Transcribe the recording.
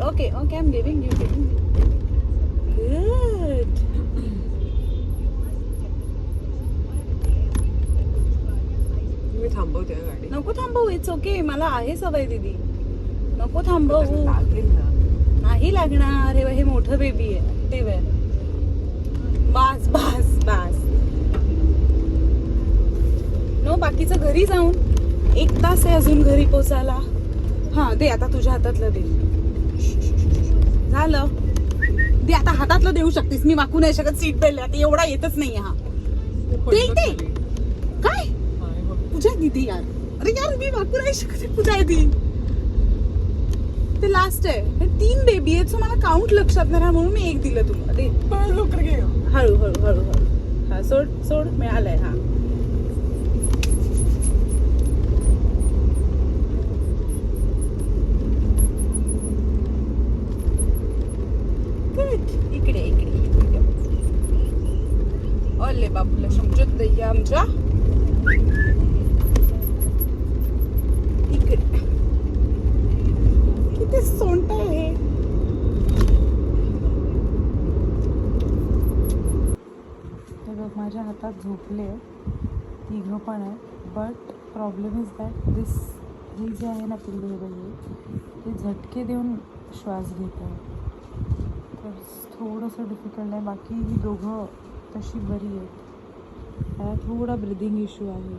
Okay okay I am giving you good. मी थांबवते गाडी. नको थांबवू, इट्स ओके. मला आहे सवय दीदी. नको थांबवू. लागेल ना. नाही लागणार. हे मोठं बेबी आहे ते वेळ. बस बस बस. नो बाकीचं घरी जाऊन 1 तास आहे अजून घरी पोचायला. हा दे आता तुझ्या हातातलं दे. झालं दे आता. हातातलं देऊ शकतेस. मी वाकू नाही शकत. सीट बेल्ट आता एवढा येतच नाही हा. ते काय तुझ्या दिदी यार. अरे यार मी वाकू नाही शकत. तुझ्या दिदी ते लास्ट आहे. हे 3 बेबी आहेत सो मला काउंट लक्षात नाही राहा म्हणून मी 1 दिलं तुला. दे लवकर घे. हळू हळू हळू हळू. हा सोड सोड मिळालंय. हा इकडे इकडे. ओले बाबूला समजत नाही आमच्या. इकडे किती सोंट आहे. हे बघ माझ्या हातात झोपले 3 पण आहे. But problem is that this he जे आहे ना पिल्लू हे बघ ते झटके देऊन श्वास घेत आहे. तर थोडंसं डिफिकल्ट आहे. बाकी ही दोघं तशी बरी आहेत. थोडा ब्रिदिंग इश्यू आहे.